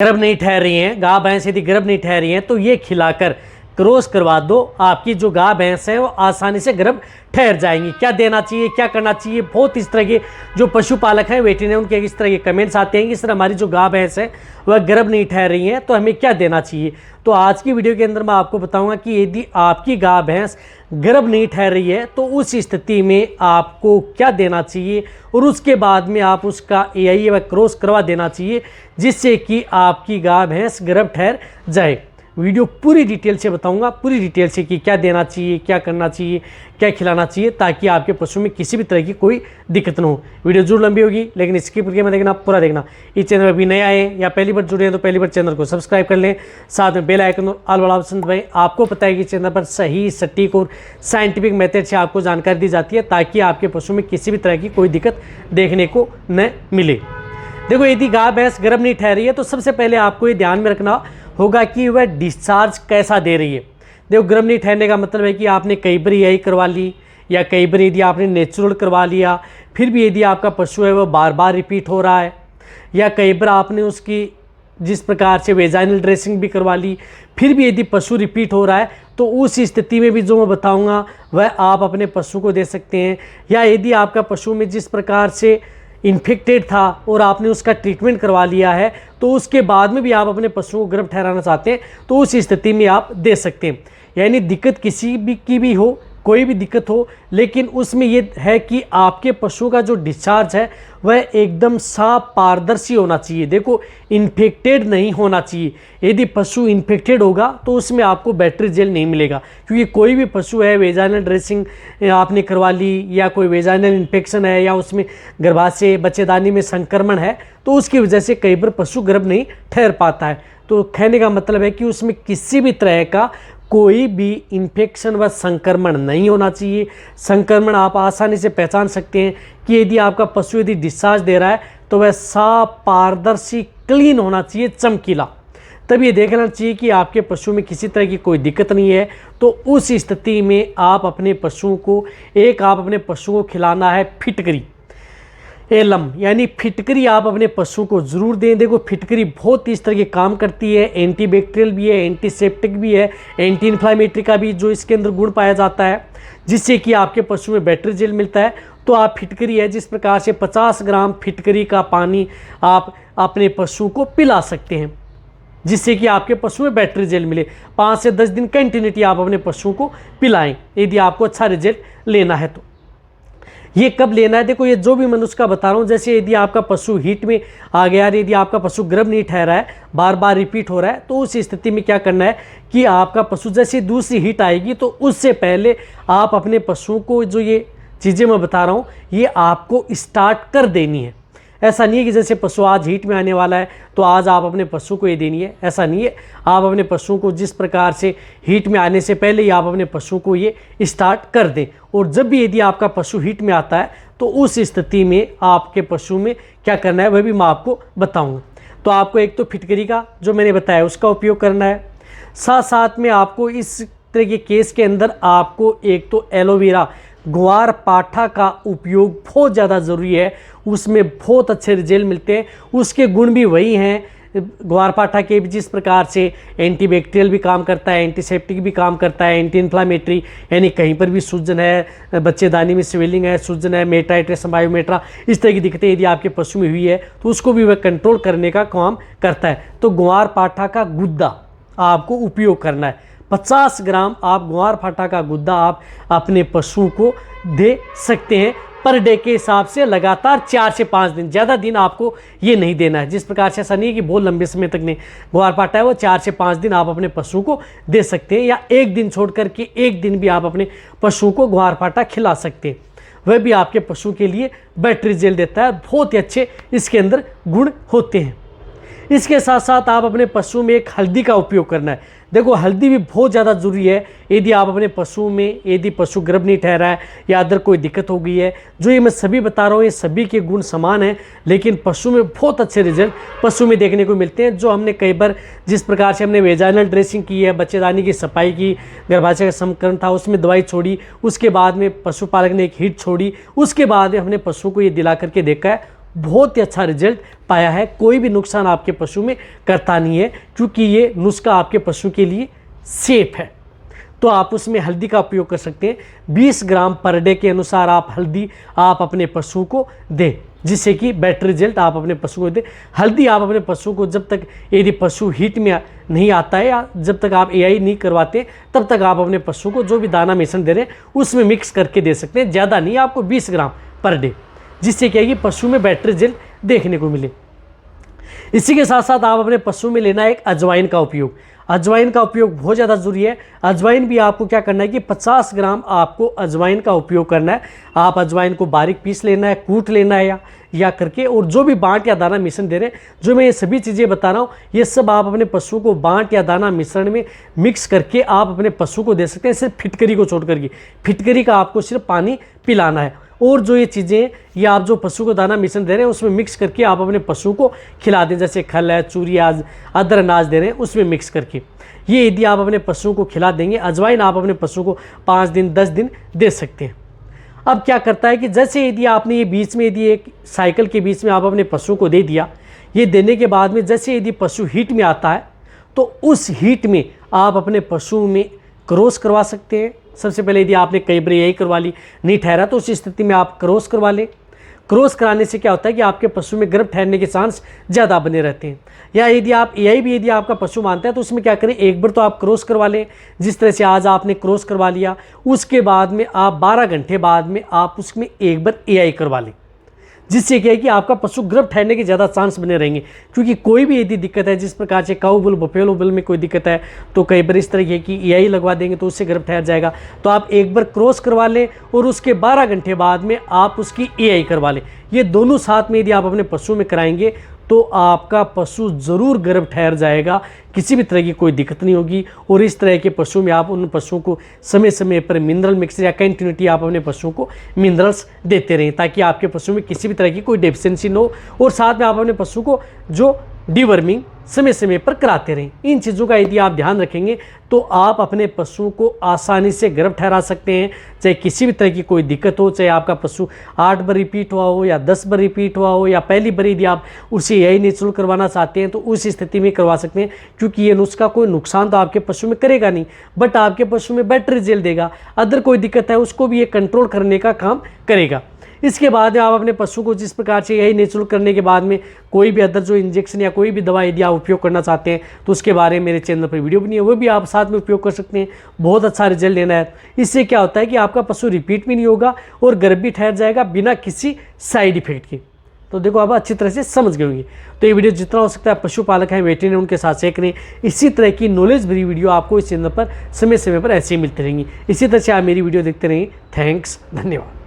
गर्भ नहीं ठहर रही हैं, गाय भैंस यदि गर्भ नहीं ठहर रही हैं तो ये खिलाकर क्रॉस करवा दो। आपकी जो गाय भैंस है वो आसानी से गर्भ ठहर जाएंगी। क्या देना चाहिए, क्या करना चाहिए, बहुत इस तरह के जो पशुपालक हैं वेटरनरी उनके इस तरह के कमेंट्स आते हैं कि सर हमारी जो गाय भैंस है वह गर्भ नहीं ठहर रही हैं तो हमें क्या देना चाहिए। तो आज की वीडियो के अंदर मैं आपको बताऊंगा कि यदि आपकी गाय भैंस गर्भ नहीं ठहर रही है तो उस स्थिति में आपको क्या देना चाहिए और उसके बाद में आप उसका एआई व क्रॉस करवा देना चाहिए जिससे कि आपकी गाय भैंस गर्भ ठहर जाए। वीडियो पूरी डिटेल से बताऊंगा, पूरी डिटेल से कि क्या देना चाहिए, क्या करना चाहिए, क्या खिलाना चाहिए ताकि आपके पशु में किसी भी तरह की कोई दिक्कत न हो। वीडियो जरूर लंबी होगी लेकिन स्किप करके मत देखना, पूरा देखना। इस चैनल पर अभी नए आए या पहली बार जुड़े हैं तो पहली बार चैनल को सब्सक्राइब कर लें, साथ में बेल आइकन और ऑल वाला ऑप्शन दबाएं। आपको पता है कि चैनल पर सही, सटीक और साइंटिफिक मेथड से आपको जानकारी दी जाती है ताकि आपके पशु में किसी भी तरह की कोई दिक्कत देखने को न मिले। देखो, यदि गाय भैंस गर्भ नहीं ठहरी है तो सबसे पहले आपको ये ध्यान में रखना होगा कि वह डिस्चार्ज कैसा दे रही है। देखो, गर्भ नहीं ठहरने का मतलब है कि आपने कई बार यही करवा ली या कई बार यदि आपने नेचुरल करवा लिया, फिर भी यदि आपका पशु है वह बार बार रिपीट हो रहा है, या कई बार आपने उसकी जिस प्रकार से वेजाइनल ड्रेसिंग भी करवा ली फिर भी यदि पशु रिपीट हो रहा है तो उस स्थिति में भी जो मैं बताऊँगा वह आप अपने पशु को दे सकते हैं। या यदि आपका पशु में जिस प्रकार से इन्फेक्टेड था और आपने उसका ट्रीटमेंट करवा लिया है तो उसके बाद में भी आप अपने पशुओं को गर्भ ठहराना चाहते हैं तो उस स्थिति में आप दे सकते हैं। यानी दिक्कत किसी भी की भी हो, कोई भी दिक्कत हो, लेकिन उसमें ये है कि आपके पशु का जो डिस्चार्ज है वह एकदम साफ पारदर्शी होना चाहिए। देखो, इन्फेक्टेड नहीं होना चाहिए। यदि पशु इन्फेक्टेड होगा तो उसमें आपको बैटरी जेल नहीं मिलेगा, क्योंकि कोई भी पशु है वेजाइनल ड्रेसिंग आपने करवा ली या कोई वेजाइनल इन्फेक्शन है या उसमें गर्भाशय बच्चेदानी में संक्रमण है तो उसकी वजह से कई बार पशु गर्भ नहीं ठहर पाता है। तो कहने का मतलब है कि उसमें किसी भी तरह का कोई भी इन्फेक्शन व संक्रमण नहीं होना चाहिए। संक्रमण आप आसानी से पहचान सकते हैं कि यदि आपका पशु यदि डिस्चार्ज दे रहा है तो वह साफ, पारदर्शी, क्लीन होना चाहिए, चमकीला। तब ये देखना चाहिए कि आपके पशु में किसी तरह की कोई दिक्कत नहीं है। तो उस स्थिति में आप अपने पशुओं को खिलाना है फिटकरी एलम, यानी फिटकरी आप अपने पशु को ज़रूर दें। देखो, फिटकरी बहुत इस तरह के काम करती है, एंटीबैक्टीरियल भी है, एंटीसेप्टिक भी है, एंटी इन्फ्लामेटरी का भी जो इसके अंदर गुण पाया जाता है जिससे कि आपके पशु में बैटरी जेल मिलता है। तो आप फिटकरी है जिस प्रकार से 50 ग्राम फिटकरी का पानी आप अपने पशु को पिला सकते हैं जिससे कि आपके पशु में बैटरी जेल मिले। 5 से 10 दिन कंटिन्यूटी आप अपने पशु को पिलाएं यदि आपको अच्छा रिजल्ट लेना है। तो ये कब लेना है, देखो, ये जो भी मैं नुस्खा बता रहा हूँ, जैसे यदि आपका पशु हीट में आ गया, यदि आपका पशु गर्भ नहीं ठहरा है, बार बार रिपीट हो रहा है, तो उस स्थिति में क्या करना है कि आपका पशु जैसे दूसरी हीट आएगी तो उससे पहले आप अपने पशुओं को जो ये चीज़ें मैं बता रहा हूँ ये आपको स्टार्ट कर देनी है। ऐसा नहीं है कि जैसे पशु आज हीट में आने वाला है तो आज आप अपने पशु को ये देनी है, ऐसा नहीं है। आप अपने पशु को जिस प्रकार से हीट में आने से पहले ही आप अपने पशु को ये स्टार्ट कर दें। और जब भी यदि आपका पशु हीट में आता है तो उस स्थिति में आपके पशु में क्या करना है वह भी मैं आपको बताऊँगा। तो आपको एक तो फिटकरी का जो मैंने बताया उसका उपयोग करना है, साथ साथ में आपको इस तरह के केस के अंदर आपको एक तो एलोवेरा, ग्वार पाठा का उपयोग बहुत ज़्यादा ज़रूरी है। उसमें बहुत अच्छे रिजल्ट मिलते हैं, उसके गुण भी वही हैं ग्वार पाठा के भी, जिस प्रकार से एंटीबैक्टीरियल भी काम करता है, एंटीसेप्टिक भी काम करता है, एंटी इन्फ्लामेटरी, यानी कहीं पर भी सूजन है, बच्चेदानी में स्वेलिंग है, सूजन है, मेटाइट्रेस बायोमेट्रा, इस तरह की दिक्कतें यदि आपके पशु में हुई है तो उसको भी वह कंट्रोल करने का काम करता है। तो ग्वार पाठा का गुद्दा आपको उपयोग करना है। 50 ग्राम आप ग्वार पाठा का गुद्दा आप अपने पशु को दे सकते हैं पर डे के हिसाब से, लगातार 4 से 5 दिन, ज़्यादा दिन आपको ये नहीं देना है। जिस प्रकार से ऐसा नहीं है कि बहुत लंबे समय तक नहीं, ग्वार पाठा है वो 4 से 5 दिन आप अपने पशु को दे सकते हैं, या एक दिन छोड़ करके एक दिन भी आप अपने पशु को ग्वार पाठा खिला सकते हैं। वह भी आपके पशु के लिए बैटरी जेल देता है, बहुत ही अच्छे इसके अंदर गुण होते हैं। इसके साथ साथ आप अपने पशु में एक हल्दी का उपयोग करना है। देखो, हल्दी भी बहुत ज़्यादा ज़रूरी है यदि आप अपने पशु में, यदि पशु गर्भ नहीं ठहरा है या अदर कोई दिक्कत हो गई है। जो ये मैं सभी बता रहा हूँ ये सभी के गुण समान हैं, लेकिन पशु में बहुत अच्छे रिजल्ट पशु में देखने को मिलते हैं। जो हमने कई बार जिस प्रकार से हमने वेजाइनल ड्रेसिंग की है, बच्चेदानी की सफाई की, गर्भाशय का संक्रमण था उसमें दवाई छोड़ी, उसके बाद में पशुपालक ने एक हीट छोड़ी, उसके बाद हमने पशु को ये दिला करके देखा है, बहुत ही अच्छा रिजल्ट पाया है। कोई भी नुकसान आपके पशु में करता नहीं है, क्योंकि ये नुस्खा आपके पशु के लिए सेफ है। तो आप उसमें हल्दी का उपयोग कर सकते हैं। 20 ग्राम पर डे के अनुसार आप हल्दी आप अपने पशु को दें, जिससे कि बेटर रिजल्ट आप अपने पशु को दें। हल्दी आप अपने पशु को जब तक, यदि पशु हीट में नहीं आता है या जब तक आप एआई नहीं करवाते, तब तक आप अपने पशु को जो भी दाना मिश्रण दे रहे हैं उसमें मिक्स करके दे सकते हैं। ज़्यादा नहीं, आपको 20 ग्राम पर डे, जिससे क्या है कि पशु में बेटर रिजल्ट देखने को मिले। इसी के साथ साथ आप अपने पशु में लेना है एक अजवाइन का उपयोग। अजवाइन का उपयोग बहुत ज़्यादा ज़रूरी है। अजवाइन भी आपको क्या करना है कि 50 ग्राम आपको अजवाइन का उपयोग करना है। आप अजवाइन को बारीक पीस लेना है, कूट लेना है या करके, और जो भी बांट या दाना मिश्रण दे रहे हैं, जो मैं ये सभी चीज़ें बता रहा हूँ, ये सब आप अपने पशु को बांट या दाना मिश्रण में मिक्स करके आप अपने पशु को दे सकते हैं। सिर्फ फिटकरी को छोड़ करके, फिटकरी का आपको सिर्फ पानी पिलाना है, और जो ये चीज़ें ये आप जो पशु को दाना मिश्रण दे रहे हैं उसमें मिक्स करके आप अपने पशु को खिला दें। जैसे खल है, चूरी, अदर अनाज दे रहे हैं उसमें मिक्स करके, ये यदि आप अपने पशु को खिला देंगे, अजवाइन आप अपने पशु को 5 दिन 10 दिन दे सकते हैं। अब क्या करता है कि जैसे यदि आपने ये बीच में, यदि एक साइकिल के बीच में आप अपने पशु को दे दिया, ये देने के बाद में जैसे यदि पशु हीट में आता है तो उस हीट में आप अपने पशु में क्रॉस करवा सकते हैं। सबसे पहले यदि आपने कई बार यही करवा ली, नहीं ठहरा, तो उस स्थिति में आप क्रॉस करवा लें। क्रॉस कराने से क्या होता है कि आपके पशु में गर्भ ठहरने के चांस ज़्यादा बने रहते हैं। या यदि आप एआई भी यदि आपका पशु मानता है तो उसमें क्या करें, एक बार तो आप क्रॉस करवा लें। जिस तरह से आज आपने क्रॉस करवा लिया, उसके बाद में आप 12 घंटे बाद में आप उसमें एक बार एआई करवा लें, जिससे क्या है कि आपका पशु गर्भ ठहरने के ज़्यादा चांस बने रहेंगे। क्योंकि कोई भी यदि दिक्कत है, जिस प्रकार से काऊ बुल, बफेलो बुल में कोई दिक्कत है, तो कई बार इस तरह की एआई लगवा देंगे तो उससे गर्भ ठहर जाएगा। तो आप एक बार क्रॉस करवा लें और उसके 12 घंटे बाद में आप उसकी एआई करवा लें। ये दोनों साथ में यदि आप अपने पशु में कराएंगे तो आपका पशु ज़रूर गर्भ ठहर जाएगा, किसी भी तरह की कोई दिक्कत नहीं होगी। और इस तरह के पशु में आप उन पशुओं को समय समय पर मिनरल मिक्सर या कंटिन्यूटी आप अपने पशुओं को मिनरल्स देते रहें, ताकि आपके पशु में किसी भी तरह की कोई डेफिशिएंसी न हो। और साथ में आप अपने पशु को जो डिवर्मिंग समय समय पर कराते रहें। इन चीज़ों का यदि आप ध्यान रखेंगे तो आप अपने पशु को आसानी से गर्भ ठहरा सकते हैं। चाहे किसी भी तरह की कोई दिक्कत हो, चाहे आपका पशु 8 बार रिपीट हुआ हो या 10 बार रिपीट हुआ हो, या पहली बार यदि आप उसे यही नेचुरल करवाना चाहते हैं तो उस स्थिति में करवा सकते हैं। क्योंकि ये नुस्खा कोई नुकसान तो आपके पशु में करेगा नहीं, बट आपके पशु में बेटर रिजल्ट देगा। अदर कोई दिक्कत है उसको भी ये कंट्रोल करने का काम करेगा। इसके बाद आप अपने पशु को जिस प्रकार से यही नेचुरल करने के बाद में कोई भी अदर जो इंजेक्शन या कोई भी दवा यदि आप उपयोग करना चाहते हैं तो उसके बारे में मेरे चैनल पर वीडियो बनी है, वो भी आप साथ में उपयोग कर सकते हैं। बहुत अच्छा रिजल्ट लेना है। इससे क्या होता है कि आपका पशु रिपीट भी नहीं होगा और गर्भ भी ठहर जाएगा बिना किसी साइड इफेक्ट के। तो देखो आप अच्छी तरह से समझ गए होंगे। तो ये वीडियो जितना हो सकता है पशुपालक हैं, वेटरनरी, उनके साथ शेयर करें। इसी तरह की नॉलेज भरी वीडियो आपको इस चैनल पर समय समय पर ऐसे ही मिलती रहेंगी। इसी तरह से आप मेरी वीडियो देखते रहें। थैंक्स, धन्यवाद।